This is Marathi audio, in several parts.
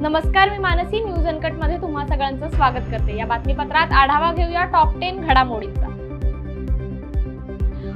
नमस्कार, मी मानसी. न्यूज अनकट मध्ये तुम्हा सगळ्यांचं स्वागत करते. या बातमीपत्रात आढावा घेऊया टॉप 10 घडामोडींचा.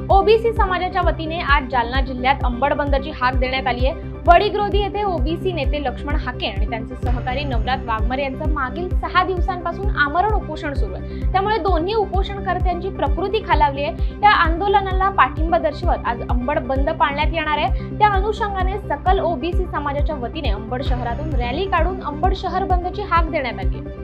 ओबीसी समाजाच्या वतीने आज जालना जिल्ह्यात अंबड बंदची हाक देण्यात आली आहे. वडीग्रोधी येथे ओबीसी नेते लक्ष्मण हाके आणि त्यांचे सहकारी नवनाथ वाघमारे यांचं मागील 6 दिवसांपासून आमरण उपोषण सुरू आहे. त्यामुळे दोन्ही उपोषणकर्त्यांची प्रकृती खालावली आहे. या आंदोलनाला पाठिंबा दर्शवत आज अंबड बंद पाळण्यात येणार आहे. त्या अनुषंगाने सकल ओबीसी समाजाच्या वतीने अंबड शहरातून रॅली काढून अंबड शहर बंदची हाक देण्यात आली आहे.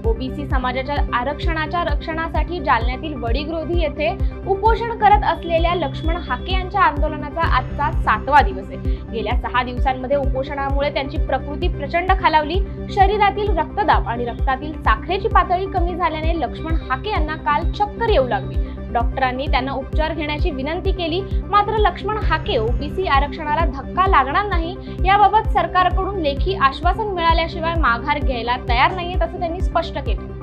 ओबीसी समाजाच्या आरक्षणाच्या रक्षणासाठी जालन्यातील वडीग्रोधी येथे उपोषण करत असलेल्या लक्ष्मण हाके यांच्या आंदोलनाचा आजचा 7वा दिवस आहे. गेल्या 6 दिवसांमध्ये उपोषणामुळे त्यांची प्रकृती प्रचंड खालावली. शरीरातील रक्तदाब आणि रक्तातील साखरेची पातळी कमी झाल्याने लक्ष्मण हाके यांना काल चक्कर येऊ लागली. डॉक्टरांनी त्यांना उपचार घेण्याची विनंती केली, मात्र लक्ष्मण हाके ओबीसी आरक्षणाला धक्का लागणार नाही याबाबत सरकारकडून लेखी आश्वासन मिळाल्याशिवाय माघार घ्यायला तयार नाहीये, असं त्यांनी स्पष्ट केलं.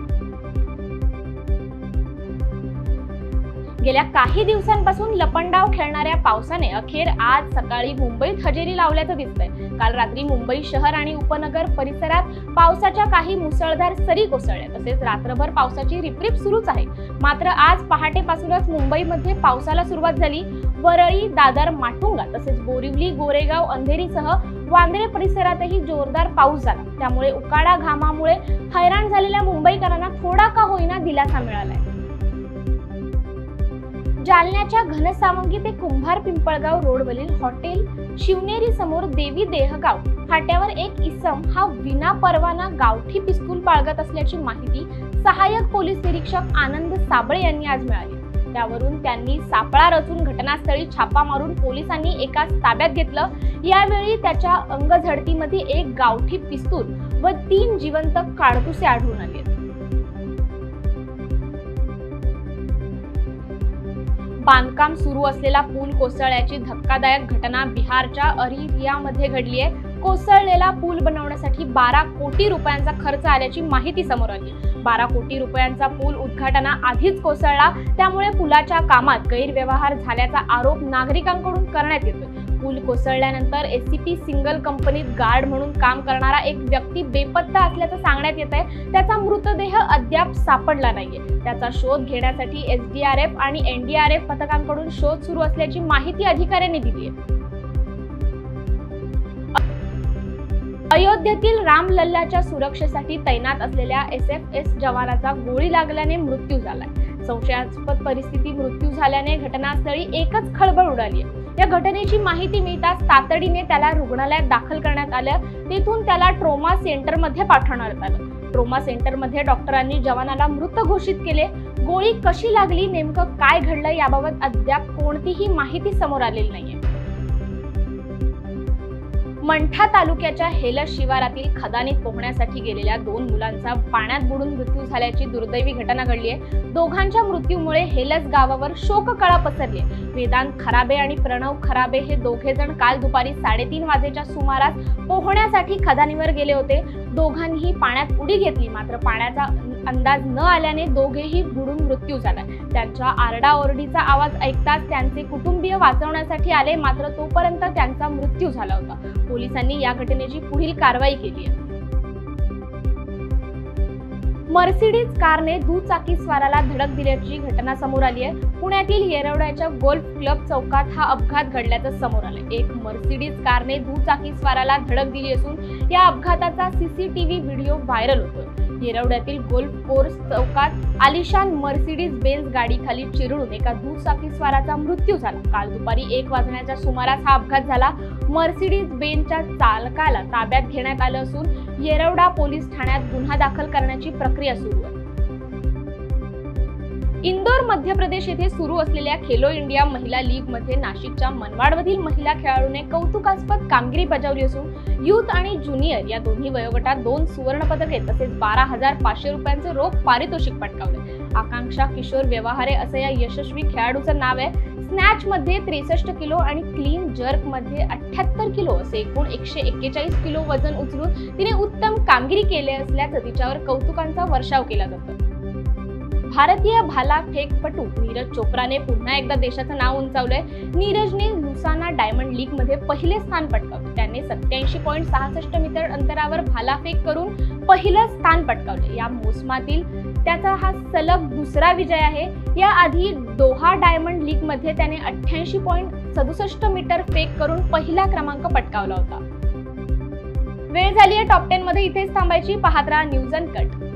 गेल्या काही दिवसांपासून लपंडाव खेळणाऱ्या पावसाने अखेर आज सकाळी मुंबईत हजेरी लावल्याचं दिसतंय. काल रात्री मुंबई शहर आणि उपनगर परिसरात पावसाच्या काही मुसळधार सरी कोसळल्या. तसेच रात्रभर पावसाची रिपरिप सुरूच आहे. मात्र आज पहाटेपासूनच मुंबईमध्ये पावसाला सुरुवात झाली. वरळी, दादर, माटुंगा तसेच बोरिवली, गोरेगाव, अंधेरीसह वांद्रे परिसरातही जोरदार पाऊस झाला. त्यामुळे उकाडा घामामुळे हैराण झालेल्या मुंबईकरांना थोडा का होईना दिलासा मिळालाय. जालन्याच्या घनसावंगी ते कुंभार पिंपळगाव रोडवरील हॉटेल शिवनेरी समोर देवी देहगाव फाट्यावर एक इसम हा विना परवाना गावठी पिस्तूल बाळगत असल्याची माहिती सहाय्यक पोलीस निरीक्षक आनंद साबळे यांनी आज मिळाली. त्यावरून त्यांनी सापळा रचून घटनास्थळी छापा मारून पोलिसांनी एकाच ताब्यात घेतलं. यावेळी त्याच्या अंगझडतीमध्ये एक गावठी पिस्तूल व 3 जिवंत काडतुसे आढळून आले. बांधकाम सुरू असलेला पूल कोसळल्याची धक्कादायक घटना बिहारच्या अररियामध्ये घडली आहे. कोसळलेला पूल बनवण्यासाठी 12 कोटी रुपयांचा खर्च आल्याची माहिती समोर आली. 12 कोटी रुपयांचा पूल उद्घाटनाआधीच कोसळला. त्यामुळे पुलाच्या कामात गैरव्यवहार झाल्याचा आरोप नागरिकांकडून करण्यात येतोय. पूल कोसळल्यानंतर एसीपी सिंगल कंपनीत गार्ड म्हणून काम करणारा एक व्यक्ती बेपत्ता असल्याचं सांगण्यात येत आहे. त्याचा मृतदेह अद्याप सापडला नाहीये. त्याचा शोध घेण्यासाठी एसडीआरएफ आणि एनडीआरएफ पथकांकडून शोध सुरू असल्याची माहिती अधिकाऱ्यांनी दिली आहे. अयोध्येतील रामलल्लाच्या सुरक्षेसाठी तैनात असलेल्या एसएफएस जवानाचा गोळी लागल्याने मृत्यू झालाय. संशयास्पद परिस्थिती मृत्यू झाल्याने घटनास्थळी एकच खळबळ उडाली आहे. या घटनेची माहिती मिळताच तातडीने त्याला रुग्णालयात दाखल करण्यात आलं. तेथून त्याला ट्रोमा सेंटरमध्ये पाठवण्यात आलं. ट्रोमा सेंटरमध्ये डॉक्टरांनी जवानाला मृत घोषित केले. गोळी कशी लागली, नेमकं काय घडलं याबाबत अद्याप कोणतीही माहिती समोर आलेली नाहीये. मंठा तालुक्याच्या हेलस शिवारातील खदानीत पोहण्यासाठी गेलेल्या 2 मुलांचा पाण्यात बुडून मृत्यू झाल्याची दुर्दैवी घटना घडली आहे. दोघांच्या मृत्यूमुळे हेलस गावावर शोककळा पसरली आहे. वेदांत खराबे आणि प्रणव खराबे हे दोघे जण काल दुपारी 3:30 वाजेच्या सुमारास पोहण्यासाठी खदानीवर गेले होते. दोघांनीही पाण्यात उडी घेतली, मात्र पाण्याचा अंदाज न आल्याने दोघेही बुडून मृत्यू झाला. त्यांच्या आरडाओरडीचा आवाज ऐकताच त्यांचे कुटुंबीय वाचवण्यासाठी आले, मात्र तोपर्यंत त्यांचा मृत्यू झाला होता. पोलिसांनी या घटनेची पुढील कारवाई केली आहे. मर्सिडीज कारने दुचाकीस्वाराला धडक दिल्याची घटना समोर आली आहे. पुण्यातील येरवड्याच्या गोल्फ क्लब चौकात हा अपघात घडल्याचं समोर आलंय. एक मर्सिडीज कारने दुचाकीस्वाराला धडक दिली असून या अपघाताचा सीसीटीव्ही व्हिडिओ व्हायरल होतोय. येरवड्यातील गोल्फ कोर्स चौकात आलिशान मर्सिडीज बेन्झ गाडीखाली चिरडून एका दुचाकीस्वाराचा मृत्यू झाला. काल दुपारी 1 वाजण्याच्या सुमारास हा अपघात झाला. मर्सिडीज बेन्झच्या चालकाला ताब्यात घेण्यात आलं असून येरवडा पोलीस ठाण्यात गुन्हा दाखल करण्याची प्रक्रिया सुरू आहे. इंदोर, मध्य प्रदेश येथे सुरू असलेल्या खेलो इंडिया महिला लीग मध्ये नाशिकच्या मनमाडमधील महिला खेळाडूने कौतुकास्पद कामगिरी बजावली असून युथ आणि ज्युनियर या दोन्ही वयोगटात 2 सुवर्ण पदके तसेच 12,500 रुपयांचे रोख पारितोषिक पटकावले. आकांक्षा किशोर व्यवहारे असं या यशस्वी खेळाडूचं नाव आहे. स्नॅच मध्ये 63 किलो आणि क्लीन जर्क मध्ये 78 किलो असे एकूण 141 किलो वजन उचलून तिने उत्तम कामगिरी केली असल्याचं तिच्यावर कौतुकांचा वर्षाव केला जातो. भारतीय भालाफेकपटू नीरज चोप्राने पुन्हा एकदा देशाचं नाव उंचावलंय. नीरजने लुसाना डायमंड लीग मध्ये पहिले स्थान पटकावले. त्याने 87.66 मीटर अंतरावर भालाफेक करून पहिलं स्थान पटकावले. या मोसमातील त्याचा हा सलग दुसरा विजय आहे. याआधी दोहा डायमंड लीग मध्ये त्याने 88.67 मीटर फेक करून पहिला क्रमांक पटकावला होता. वेळ झाली आहे टॉप 10 मध्ये इथेच थांबायची. पाहत राहा न्यूज अनकट.